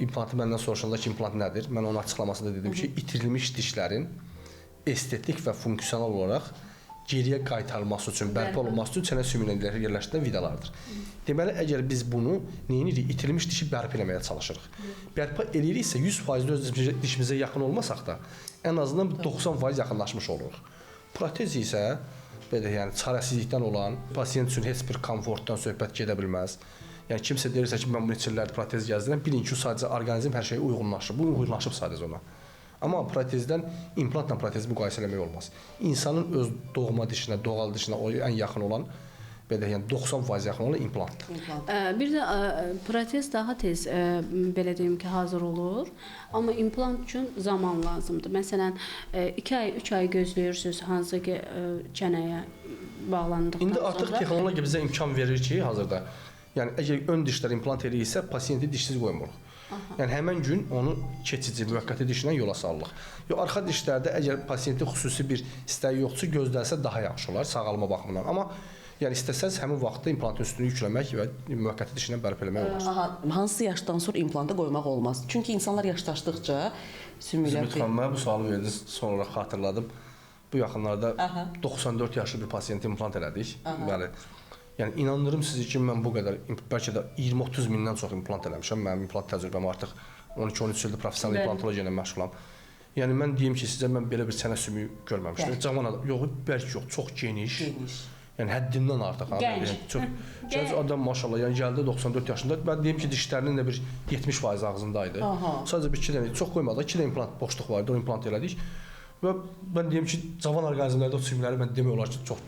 implantı məndən soruşanda ki, implant nədir? Mən onun açıqlamasında dedim ki, itirilmiş dişlərin estetik və funksional olaraq geriyə qaytarılması üçün, bərpa olunması üçün çənə sümüyünə yerləşdirilən vidalardır. Deməli, əgər biz bunu neyinirik? İtirilmiş dişi bərpa eləməyə çalışırıq. Bərpa eləyiriksə 100% öz dişimizə yaxın olmasaq da, ən azından 90% yaxınlaşmış oluruq. Protez isə belə yəni çarəsizlikdən olan, pasiyent üçün heç bir komfortdan söhbət gedə bilməz. Yəni kimsə deyirsə ki, mən bu neçə illərdir protez gəzdirirəm, bilin ki, sadəcə orqanizm hər şeyə uyğunlaşır. Bu uyğunlaşıb sadəcə ona. Amma protezdən implantla protezi müqayisə eləmək olmaz. İnsanın öz doğma dişinə, doğal dişinə o ən yaxın olan belə yəni 90% yaxın olan implantdır. Bir də protez daha tez belə deyim ki, hazır olur, amma implant üçün zaman lazımdır. Məsələn, 2 ay, 3 ay gözləyirsiniz hansı ki çənəyə bağlandıqdan sonra. İndi artıq texnologiya bizə imkan verir ki, hazırda yəni əgər ön dişlər implant eləyirsə, pasiyenti dişsiz qoymuruq. Yəni həmin gün onu keçici, müvəqqəti dişlə yola salırıq. Arxa dişlərdə əgər pasiyentin xüsusi bir istəyi yoxdursa, gözlənsə daha yaxşı olar sağalma baxımından. Amma yəni istəsəz həmin vaxtda implantın üstünü yükləmək və müvəqqəti dişlə bərpa eləmək olar. Aha, hansı yaşdan sonra implanta qoymaq olmaz? Çünki insanlar yaşlaşdıqca sümüklər... Zümrüt xanım, bu sualı verdiniz, sonra olaraq xatırladım. Bu yaxınlarda 94 yaşlı bir pasiyenti implant elədik. Bəli. Yəni inanırım sizi ki, mən bu qədər, bəlkə də 20-30 mindən çox implant eləmişəm. Mənim implant təcrübəm artıq 12-13 ildir professional implantologiya ilə məşğulam. Yəni mən deyim ki, sizə mən belə bir çənə sümüyü görməmişdim. Cavan adam, yox, bəlkə yox, çox geniş. Yəni həddindən artıq. Gənc adam maşallah, yəni gəldi 94 yaşında. Mən deyim ki, dişlərinin də bir 70% ağzındaydı. Sadəcə bir 2 dənə çox qoymadı, 2 dənə implant boşluq vardı, o implant elədik. Və mən deyim ki, cavan orqanizmlərdə o sümükləri mən demək olar ki, çox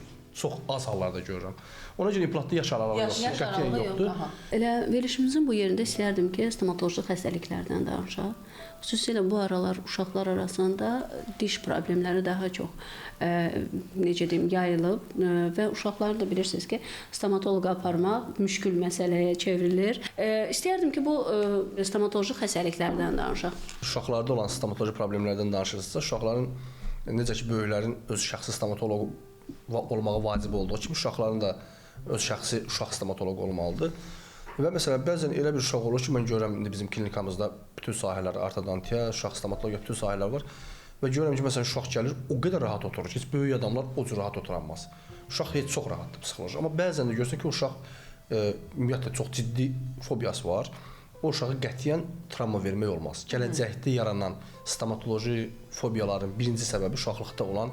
az hallarda görürəm. Ona görə implantda yaş aralığı yoxdur. Elə verilişimizin bu yerində istərdim ki, stomatoloji xəstəliklərdən danışaq. Xüsusilə bu aralar uşaqlar arasında diş problemləri daha çox necə deyim, yayılıb və uşaqları da bilirsiniz ki, stomatoloqa aparmaq müşkül məsələyə çevrilir. İstərdim ki, bu stomatoloji xəstəliklərdən danışaq. Uşaqlarda olan stomatoloji problemlərdən danışırsınızsa, uşaqların necə ki, böyüklərin öz şəxsi stomatoloqu olmağı vacib olduğu kimi uşaqların da öz şəxsi uşaq stomatoloqu olmalıdır. Və məsələn, bəzən elə bir uşaq olur ki, mən görürəm indi bizim klinikamızda bütün sahələr, ortodontiya, uşaq stomatologiya bütün sahələr var və görürəm ki, məsələn, uşaq gəlir, o qədər rahat oturur ki, heç böyük adamlar o cür rahat oturanmaz. Uşaq heç çox rahatdır psixoloji. Amma bəzən də görürsən ki, uşaq ümumiyyətlə çox ciddi fobiyası var. O uşağa qətiyyən travma vermək olmaz. Gələcəkdə yaranan stomatoloji fobiyaların birinci səbəbi uşaqlıqda olan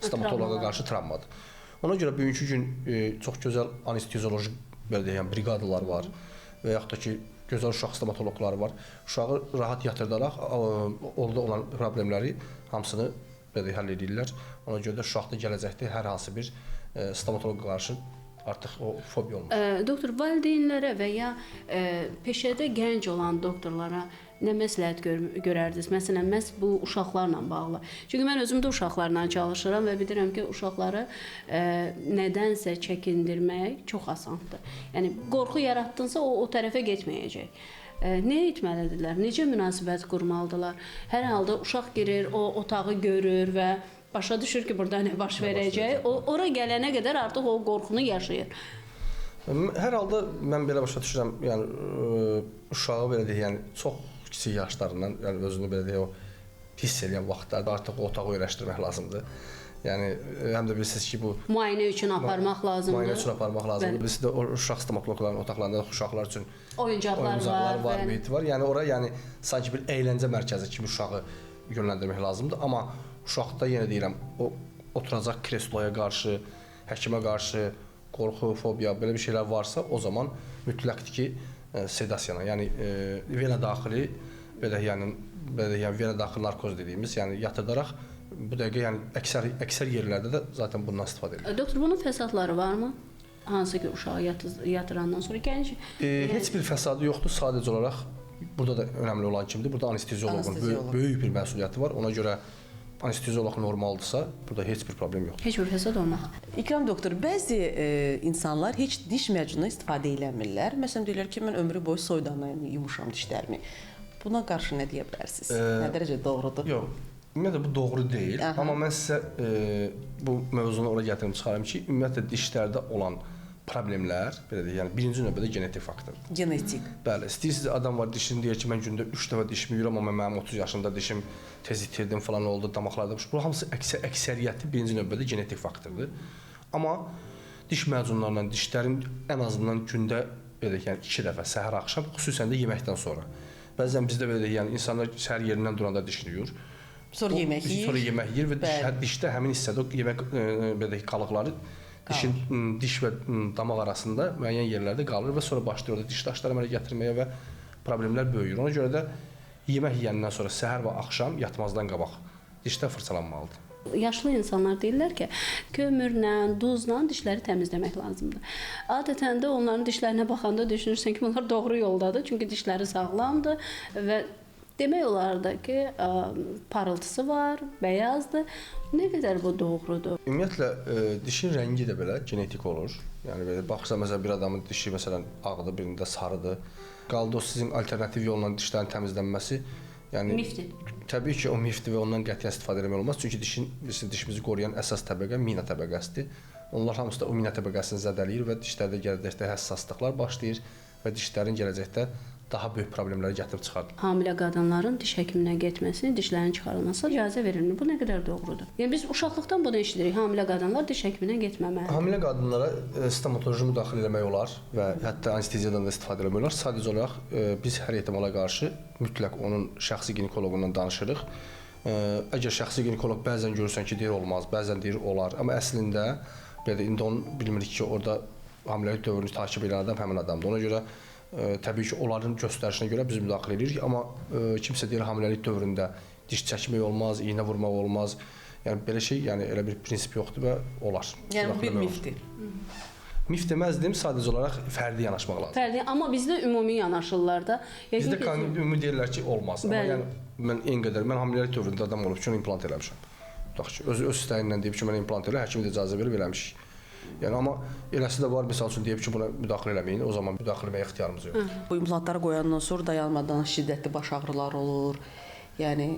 stomatoloqa qarşı travmadır. Ona görə bugünkü gün çox gözəl anestezioloji belə deyək, briqadalar var və yaxud da ki, gözəl uşaq stomatoloqları var. Uşağı rahat yatırdaraq orada olan problemləri hamısını belə həll edirlər. Ona görə də uşaqda gələcəkdə hər hansı bir stomatoloqa qarşı artıq o fobiya olmaz. Doktor, valideynlərə və ya peşədə gənc olan doktorlara nə məsləhət görərdiniz? Məsələn, məhz bu uşaqlarla bağlı. Çünki mən özüm də uşaqlarla çalışıram və bilirəm ki, uşaqları nədənsə çəkindirmək çox asandır. Yəni qorxu yaratdınsa o tərəfə getməyəcək. Nə etməlidirlər? Necə münasibət qurmalıdırlar? Hər halda uşaq girir, o otağı görür və başa düşür ki burada nə baş verəcək. Ora gələnə qədər artıq o qorxunu yaşayır. Hər halda mən belə başa düşürəm, yəni uşağı belə deyək, yəni çox kiçik yaşlarından, yəni özünü belə deyək, o hiss edən vaxtlarda artıq o otağı öyrəşdirmək lazımdır. Yəni həm də bilirsiniz ki, bu Müayinə üçün aparmaq lazımdır. müayinə üçün aparmaq lazımdır. Bizdə o uşaq stomatoloqların otaqlarında uşaqlar üçün oyuncaqlar var, var. Yəni ora yəni sanki bir əyləncə mərkəzi kimi uşağı yönləndirmək lazımdır. Amma uşaqda yenə deyirəm, o oturacaq kresloya qarşı, həkimə qarşı qorxu, fobiya belə bir şeylər varsa, o zaman mütləqdir ki, sedasiyana, yəni vena daxili belə yəni vena daxili narkoz dediyimiz, yəni yatırdaraq bu dəqiqə yəni əksər yerlərdə də zaten bundan istifadə edilir. Doktor, bunun fəsadları varmı? Hansı ki uşağı yatırandan sonra gənc heç bir fəsadı yoxdur, sadəcə olaraq burada da önəmli olan kimdir? Burada anestezioloqun böyük bir məsuliyyəti var. Ona görə anestezioloq normaldırsa, burada heç bir problem yoxdur. heç bir fəsad olmaz. İkram doktor, bəzi insanlar heç diş macunu istifadə eləmirlər. Məsələn deyirlər ki, mən ömrü boyu soydanla yumuşam dişlərimi. Buna qarşı nə deyə bilərsiniz? Nə dərəcədə doğrudur? Yox. Ümumiyyətlə bu doğru deyil. Aha. Amma mən sizə bu mövzunu ora gətirib çıxarım ki, ümumiyyətlə dişlərdə olan problemlər, belə deyək, yəni birinci növbədə genetik faktordur. Genetik. Bəli, istəyirsiniz adam var dişini deyir ki, mən gündə 3 dəfə dişimi yuyuram, amma mənim 30 yaşında dişim tez itirdim falan oldu, damaqlarda. Bu hamısı əksəriyyəti birinci növbədə genetik faktordur. Amma diş macunlarla dişlərin ən azından gündə belə deyək, yəni 2 dəfə səhər axşam, xüsusən də yeməkdən sonra. Bəzən bizdə belə deyək, yəni insanlar səhər yerindən duranda dişini yuyur. Sonra yemək yeyir. Sonra yemək yeyir və dişdə həmin hissədə o yemək belə deyək qalıqları diş və damaq arasında müəyyən yerlərdə qalır və sonra başlayır orada diş daşları əmələ gətirməyə və problemlər böyüyür. Ona görə də yemək yeyəndən sonra səhər və axşam yatmazdan qabaq dişlər fırçalanmalıdır. Yaşlı insanlar deyirlər ki, kömürlə, duzla dişləri təmizləmək lazımdır. Adətən də onların dişlərinə baxanda düşünürsən ki, bunlar doğru yoldadır, çünki dişləri sağlamdır və demək olar da ki, parıltısı var, bəyazdır. Nə qədər bu doğrudur? Ümumiyyətlə dişin rəngi də belə genetik olur. Yəni belə baxsa məsələn bir adamın dişi məsələn ağdır, birində sarıdır. Qaldı o sizin alternativ yolla dişlərin təmizlənməsi, yəni Mifdir. Təbii ki, o mifdir və ondan qətiyyən istifadə etmək olmaz. Çünki dişimizi qoruyan əsas təbəqə mina təbəqəsidir. Onlar hamısı da o mina təbəqəsini zədələyir və dişlərdə gələcəkdə həssaslıqlar başlayır və dişlərin gələcəkdə daha böyük problemləri gətirib çıxardır. Hamilə qadınların diş həkiminə getməsi, dişlərin çıxarılmasına icazə verilmir. Bu nə qədər doğrudur? Yəni biz uşaqlıqdan bunu eşidirik. Hamilə qadınlar diş həkiminə getməməlidir. Hamilə qadınlara stomatoloji müdaxilə etmək olar və hətta anesteziyadan da istifadə etmək olar. Sadəcə olaraq biz hər ehtimala qarşı mütləq onun şəxsi ginekoloqundan danışırıq. Əgər şəxsi ginekoloq bəzən görürsən ki, deyir olmaz, bəzən deyir olar, amma əslində belə indi onu bilmirik ki, orada hamiləlik dövrünü takib edən adam həmin adamdır. Ona görə təbii ki, onların göstərişinə görə biz müdaxilə edirik, amma kimsə deyir hamiləlik dövründə diş çəkmək olmaz, iynə vurmaq olmaz. Yəni belə şey, yəni elə bir prinsip yoxdur və olar. Yəni bu bir mifdir. Mif deməzdim, sadəcə olaraq fərdi yanaşmaq lazımdır. Fərdi, amma bizdə ümumi yanaşırlar da. Bizdə ümumi deyirlər ki, olmaz. Amma yəni mən hamiləlik dövründə adam olub ki, onu implant eləmişəm. Tutaq ki, öz istəyindən deyib ki, mən implant elə, həkim də icazə verib eləmişik. Yəni amma eləsi də var, məsəl üçün deyib ki, buna müdaxilə eləməyin, o zaman müdaxilə etməyə ixtiyarımız yoxdur. Bu implantları qoyandan sonra dayanmadan şiddətli baş ağrıları olur. Yəni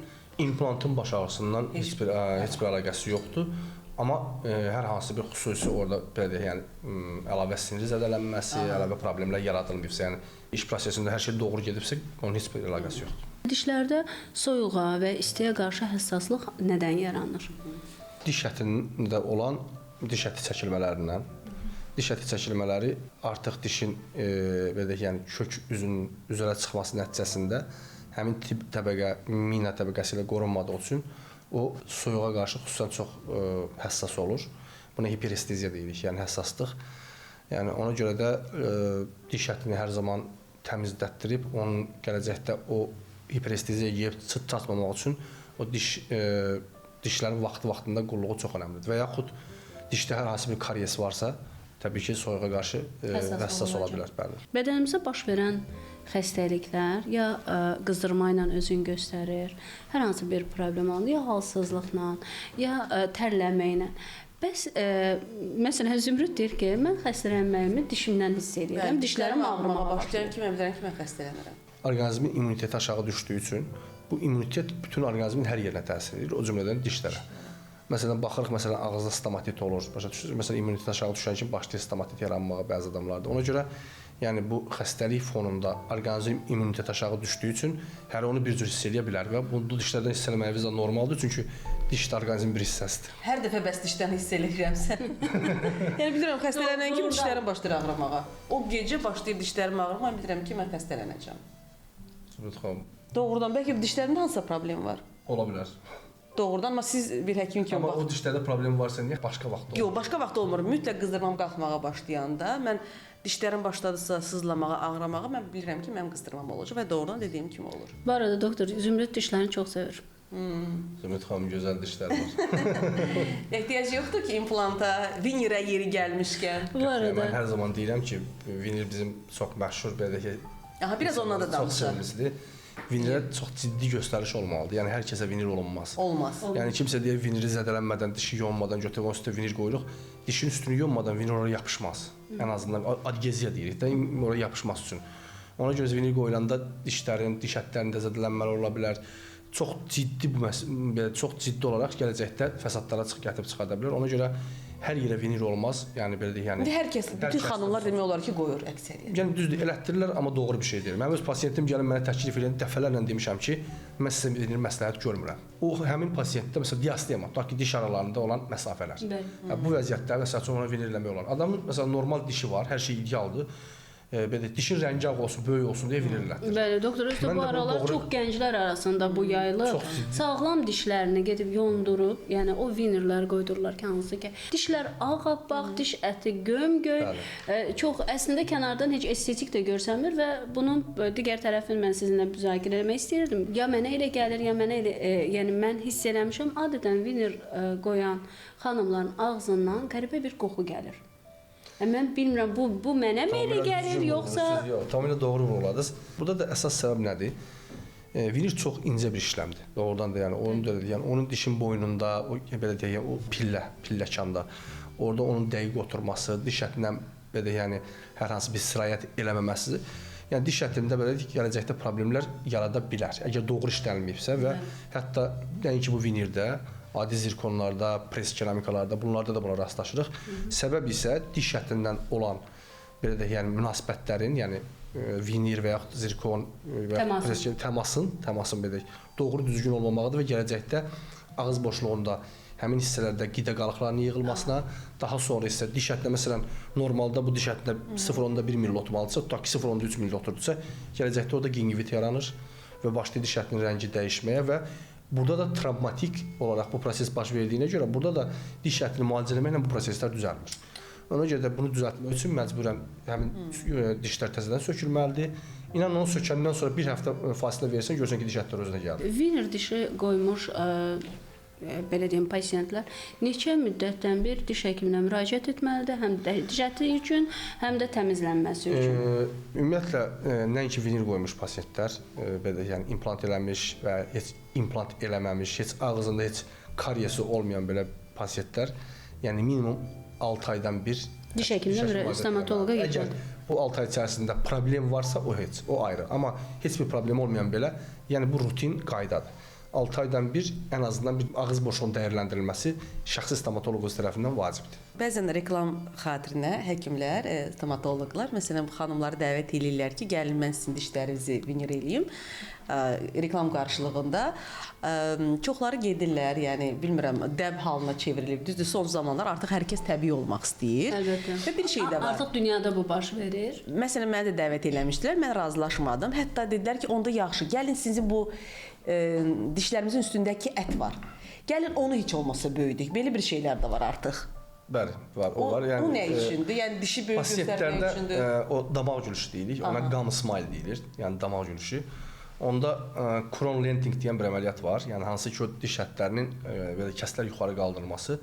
implantın baş ağrısından heç bir əlaqəsi yoxdur. Amma hər hansı bir xüsusi orada belə deyək, yəni əlavə sinir zədələnməsi, əlavə problemlər yaradılmayıbsa, yəni iş prosesində hər şey doğru gedibsə, onun heç bir əlaqəsi yoxdur. Dişlərdə soyuğa və istiyə qarşı həssaslıq nədən yaranır? Diş ətində olan diş əti çəkilmələrindən, diş əti çəkilmələri artıq dişin belə deyək, yəni kök üzünün üzərə çıxması nəticəsində həmin tip təbəqə, mina təbəqəsi ilə qorunmadığı üçün o soyuğa qarşı xüsusən çox həssas olur. Buna hiperesteziya deyirik, yəni həssaslıq. Yəni ona görə də diş ətini hər zaman təmizlətdirib, onun gələcəkdə o hiperesteziyaya yeyib çatmamaq üçün o dişlərin vaxtında qulluğu çox önəmlidir. Və yaxud dişdə hər hansı bir karies varsa, təbii ki, soyuğa qarşı həssas ola bilər. Bəli. Bədənimizdə baş verən xəstəliklər ya qızdırma ilə özünü göstərir, hər hansı bir problem olanda, ya halsızlıqla, ya tərləməklə. Bəs məsələn Zümrüd deyir ki, mən xəstələnməyimi dişimdən hiss edirəm, dişlərim ağrımağa başlayır. Mən bilirəm ki, mən xəstələnirəm. Orqanizmin immuniteti aşağı düşdüyü üçün bu immunitet bütün orqanizmin hər yerinə təsir edir, o cümlədən dişlərə. Məsələn, baxırıq, məsələn, ağızda stomatit olur. Başa düşürsünüz? Məsələn, immunitet aşağı düşən kimi başlayır stomatit yaranmağa bəzi adamlarda. Ona görə yəni bu xəstəlik fonunda orqanizm immunitet aşağı düşdüyü üçün hər onu bir cür hiss edə bilər və bu dişlərdən hiss eləməyimiz də normaldır, çünki diş də orqanizmin bir hissəsidir. Hər dəfə bəs dişdən hiss eləyirəm sən. Yəni bilirəm xəstələnən kimi dişlərim başlayır ağrımağa. O gecə başlayır dişlərim ağrımağa, mən bilirəm ki, mən xəstələnəcəm. Zümrüd xanım, Doğrudan bəlkə dişlərimdə hansısa problem var? ola bilər. Doğrudan, amma siz bir həkim kimi Amma o dişlərdə problem varsa niyə başqa vaxt olur? Yox, başqa vaxt olmur. Mütləq qızdırmam qalxmağa başlayanda mən dişlərim başladısa sızlamağa, ağrımağa, mən bilirəm ki, mənim qızdırmam olacaq və doğrudan dediyim kimi olur. Bu arada doktor Zümrüd dişlərini çox sevir. Zümrüd xanım gözəl dişləri var. Ehtiyac yoxdur ki, implanta, vinirə yeri gəlmişkən. Bu arada Mən hər zaman deyirəm ki, vinir bizim çox məşhur belə ki, Aha, biraz ondan da çox danışaq. sevimizli. Vinirə çox ciddi göstəriş olmalıdır. Yəni hər kəsə vinir olunmaz. Olmaz. Yəni kimsə deyir viniri zədələnmədən, dişi yonmadan götürüb onun üstünə vinir qoyuruq. Dişin üstünü yonmadan vinir oraya yapışmaz. Ən azından adgeziya deyirik də, oraya yapışmaq üçün. Ona görə vinir qoyulanda dişlərin, diş ətlərində zədələnmələr ola bilər. Çox ciddi belə çox ciddi olaraq gələcəkdə fəsadlara gətirib çıxarda bilər. Ona görə hər yerə vinir olmaz. Yəni belə deyək, yəni İndi hər kəs, bütün xanımlar demək olar ki, qoyur əksəriyyət. Yəni düzdür, elətdirirlər, amma doğru bir şey deyil. Mənim öz pasiyentim gəlib mənə təklif edən dəfələrlə demişəm ki, mən sizə vinir məsləhət görmürəm. O həmin pasiyentdə məsələn diastema, tutaq ki, diş aralarında olan məsafələr. Yəni, bu vəziyyətdə məsələn ona vinir eləmək olar. Adamın məsələn normal dişi var, hər şey idealdır. Belə dişin rəngi ağ olsun, böyük olsun deyə vinir elətdirir. Bəli, doktor, özü də bu aralar çox gənclər arasında bu yayılıb. Sağlam dişlərini gedib yondurub, yəni o vinirlər qoydururlar ki, hansı ki, dişlər ağappaq, diş əti gömgöy. Çox əslində kənardan heç estetik də görsənmir və bunun digər tərəfini mən sizinlə müzakirə etmək istəyirdim. Ya mənə elə gəlir, ya mənə elə, yəni mən hiss eləmişəm, adətən vinir qoyan xanımların ağzından qəribə bir qoxu gəlir. Mən bilmirəm, bu mənə mi elə gəlir, yoxsa... Yox, tamamilə doğru vurguladınız. Burada da əsas səbəb nədir? Vinir çox incə bir işləmdir. Doğrudan da yəni onu da yəni onun dişin boynunda, o belə deyək, o pilləkanda, orada onun dəqiq oturması, diş ətindən belə yəni hər hansı bir sirayət eləməməsi, yəni diş ətində belə gələcəkdə problemlər yarada bilər. Əgər doğru işlənməyibsə və hətta nəinki bu vinirdə, adi zirkonlarda, pres keramikalarda, bunlarda da buna rastlaşırıq. Səbəb isə diş ətindən olan belə də yəni münasibətlərin, yəni vinir və yaxud zirkon və pres təmasın belə doğru düzgün olmamağıdır və gələcəkdə ağız boşluğunda həmin hissələrdə qida qalıqlarının yığılmasına, daha sonra isə diş ətinə məsələn normalda bu diş ətinə 0.1 mm olmalıdırsa, tutaq ki 0.3 mm oturdusa, gələcəkdə orada gingivit yaranır və başlayır diş ətinin rəngi dəyişməyə və burada da travmatik olaraq bu proses baş verdiyinə görə burada da diş ətini müalicə etməklə bu proseslər düzəlmir. Ona görə də bunu düzəltmək üçün məcburən həmin dişlər təzədən sökülməlidir. İnanın onu sökəndən sonra bir həftə fasilə versən, görsən ki, diş ətləri özünə gəlir. Vinir dişi qoymuş belə deyim pasiyentlər neçə müddətdən bir diş həkiminə müraciət etməlidir, həm də diş əti üçün, həm də təmizlənməsi üçün. Ümumiyyətlə nəinki vinir qoymuş pasiyentlər, belə yəni implant eləmiş və heç implant eləməmiş, heç ağzında heç karyesi olmayan belə pasiyentlər, yəni minimum 6 aydan bir diş həkiminə, stomatoloqa getməlidir. Əgər bu 6 ay içərisində problem varsa, o ayrı. Amma heç bir problem olmayan belə, yəni bu rutin qaydadır. 6 aydan bir ən azından bir ağız boşluğunun dəyərləndirilməsi şəxsi stomatoloq tərəfindən vacibdir. Bəzən reklam xatirinə həkimlər, stomatoloqlar məsələn xanımları dəvət edirlər ki, gəlin mən sizin dişlərinizi vinir eləyim. Reklam qarşılığında çoxları gedirlər, yəni bilmirəm, dəb halına çevrilib. Düzdür, son zamanlar artıq hər kəs təbii olmaq istəyir. Əlbəttə. Və bir şey də var. Artıq dünyada bu baş verir. Məsələn, mənə də dəvət eləmişdilər, mən razılaşmadım. Hətta dedilər ki, onda yaxşı, gəlin sizin bu dişlərimizin üstündəki ət var. Gəlin onu heç olmasa böyüdük. Belə bir şeylər də var artıq. Bəli, var. O var. Yəni bu nə üçündür? Yəni dişi böyük göstərmək üçündür. O damaq gülüşü deyirik. Ona gum smile deyilir. Yəni damaq gülüşü. Onda crown lenting deyilən bir əməliyyat var. Yəni hansı ki o diş ətlərinin belə kəslər yuxarı qaldırılması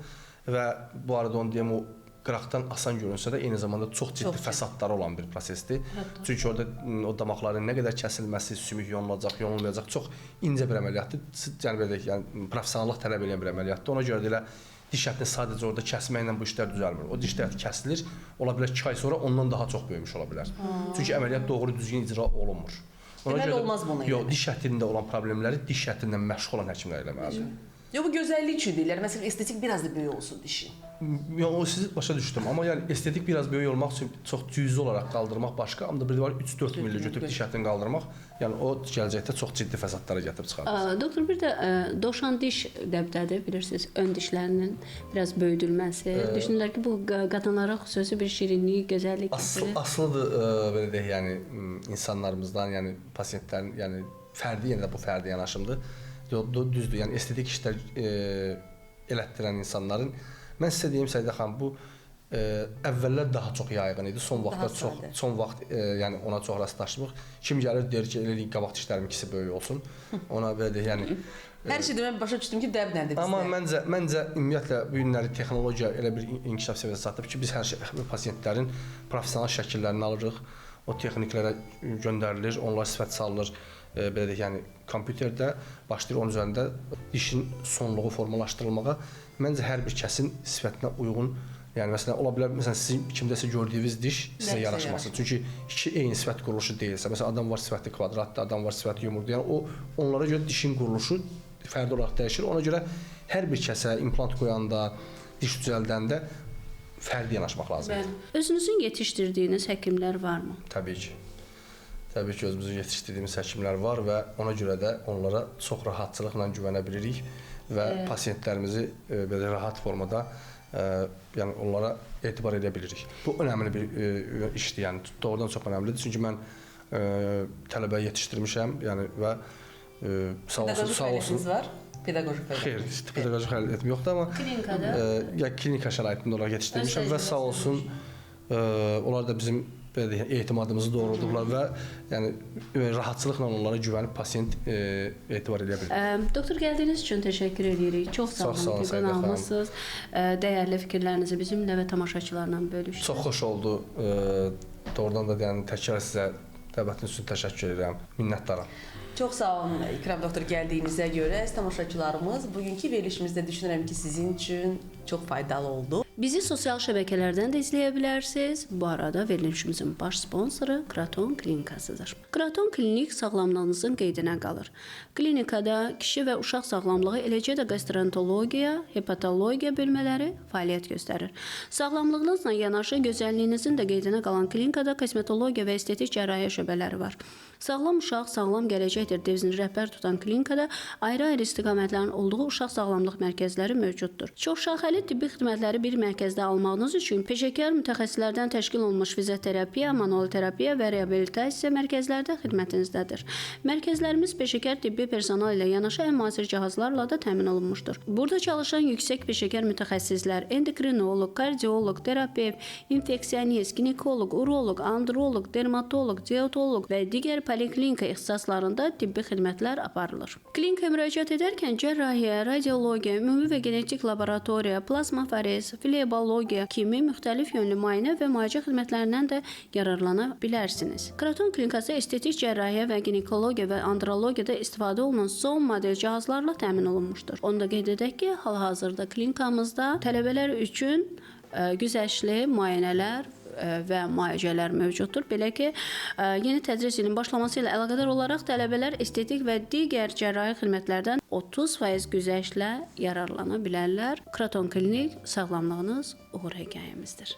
və bu arada onu deyim o qıraqdan asan görünsə də eyni zamanda çox ciddi fəsadları olan bir prosesdir. Çünki orada o damaqların nə qədər kəsilməsi, sümük yonulacaq, yonulmayacaq çox incə bir əməliyyatdır. Yəni belə yəni professionallıq tələb edən bir əməliyyatdır. Ona görə də elə diş ətini sadəcə orada kəsməklə bu işlər düzəlmir. O diş əti kəsilir, ola bilər 2 ay sonra ondan daha çox böyümüş ola bilər. Çünki əməliyyat doğru düzgün icra olunmur. Deməli olmaz bunu. Yox, diş ətində olan problemləri diş ətindən məşğul olan həkimlər eləməlidir. Yox, bu gözəllik üçün deyirlər. Məsələn, estetik biraz da böyük olsun dişi. Yəni o sizi başa düşdüm, amma yəni estetik biraz böyük olmaq üçün çox cüzi olaraq qaldırmaq başqa, amma bir də var 3-4 milli götürüb diş ətini qaldırmaq, yəni o gələcəkdə çox ciddi fəsadlara gətirib çıxarır. Doktor, bir də dovşan diş dəbdədir, bilirsiniz, ön dişlərinin biraz böyüdülməsi. Düşünürlər ki, bu qadınlara xüsusi bir şirinlik, gözəllik gətirir. Aslıdır belə deyək, yəni insanlarımızdan, yəni pasientlərin, yəni fərdi, yenə də bu fərdi yanaşımdır. Düzdür, yəni estetik işlər elətdirən insanların, mən sizə deyim Səidə xanım, bu əvvəllər daha çox yayğın idi. Son vaxt yəni ona çox rastlaşdıq. Kim gəlir deyir ki, elə qabaq dişlərimin ikisi böyük olsun. Ona belə deyək, yəni hər şeydə mən başa düşdüm ki, dəb nədir bizdə. amma məncə ümumiyyətlə bu günləri texnologiya elə bir inkişaf səviyyəsinə çatıb ki, biz hər şey pasientlərin professional şəkillərini alırıq. O texniklərə göndərilir, onlar sifət salınır. Belə deyək, yəni kompüterdə başlayır onun üzərində dişin sonluğu formalaşdırılmağa. Məncə hər bir kəsin sifətinə uyğun, yəni məsələn ola bilər, məsələn sizin kimdəsə gördüyünüz diş sizə yaraşmasın. Çünki iki eyni sifət quruluşu deyilsə, məsələn adam var sifəti kvadratdır, adam var sifəti yumruqdur. Yəni o onlara görə dişin quruluşu fərdi olaraq dəyişir. Ona görə hər bir kəsə implant qoyanda, diş düzəldəndə fərdi yanaşmaq lazımdır. Bəli. Özünüzün yetişdirdiyiniz həkimlər varmı? Təbii ki. Təbii ki, özümüzün yetişdirdiyimiz həkimlər var və ona görə də onlara çox rahatçılıqla güvənə bilirik və pasientlərimizi belə rahat formada yəni onlara etibar edə bilirik. Bu önəmli bir işdir, yəni doğrudan çox önəmlidir. Çünki mən tələbə yetişdirmişəm, yəni və sağ olsun. Var. Pedaqoji fəaliyyət. Xeyr, pedaqoji fəaliyyətim yoxdur, amma Klinikada? Ya klinika şəraitində olaraq yetişdirmişəm və sağ olsun onlar da bizim belə deyək, etimadımızı doğrulduqlar və yəni rahatçılıqla onlara güvənib pasient etibar edə bilir. Doktor, gəldiyiniz üçün təşəkkür edirik. Çox sağ olun ki, qonağımızsınız. Dəyərli fikirlərinizi bizimlə və tamaşaçılarla bölüşdünüz. Çox xoş oldu. Doğrudan da yəni təkrar sizə dəvətiniz üçün təşəkkür edirəm. Minnətdaram. Çox sağ olun İkram doktor gəldiyinizə görə. Tamaşaçılarımız, bugünkü verilişimizdə düşünürəm ki, sizin üçün çox faydalı oldu. Bizi sosial şəbəkələrdən də izləyə bilərsiniz. Bu arada verilişimizin baş sponsoru Kraton Klinikasıdır. Kraton Klinik sağlamlığınızın qeydinə qalır. Klinikada kişi və uşaq sağlamlığı, eləcə də gastroenterologiya, hepatologiya bölmələri fəaliyyət göstərir. Sağlamlığınızla yanaşı gözəlliyinizin də qeydinə qalan klinikada kosmetologiya və estetik cərrahiyyə şöbələri var. Sağlam uşaq, sağlam gələcəkdir devizini rəhbər tutan klinikada ayrı-ayrı istiqamətlərin olduğu uşaq sağlamlıq mərkəzləri mövcuddur. Çoxşaxəli tibbi xidmətləri bir mərkəzdə almağınız üçün peşəkar mütəxəssislərdən təşkil olunmuş fizioterapiya, manual terapiya və reabilitasiya mərkəzlərdə xidmətinizdədir. Mərkəzlərimiz peşəkar tibbi personal ilə yanaşı ən müasir cihazlarla da təmin olunmuşdur. Burada çalışan yüksək peşəkar mütəxəssislər, endokrinoloq, kardioloq, terapevt, infeksionist, ginekoloq, uroloq, androloq, dermatoloq, dietoloq və digər poliklinika ixtisaslarında tibbi xidmətlər aparılır. Klinikaya müraciət edərkən cərrahiyyə, radiologiya, ümumi və genetik laboratoriya, plazmaforez, flebologiya kimi müxtəlif yönlü müayinə və müalicə xidmətlərindən də yararlana bilərsiniz. Kraton Klinikası estetik cərrahiyyə və ginekologiya və andrologiyada istifadə olunan son model cihazlarla təmin olunmuşdur. Onu da qeyd edək ki, hal-hazırda klinikamızda tələbələr üçün güzəştli müayinələr və müalicələr mövcuddur. Belə ki, yeni tədris ilinin başlaması ilə əlaqədar olaraq tələbələr estetik və digər cərrahi xidmətlərdən 30% güzəştlə yararlana bilərlər. Kraton Klinik sağlamlığınız uğur hekayəmizdir.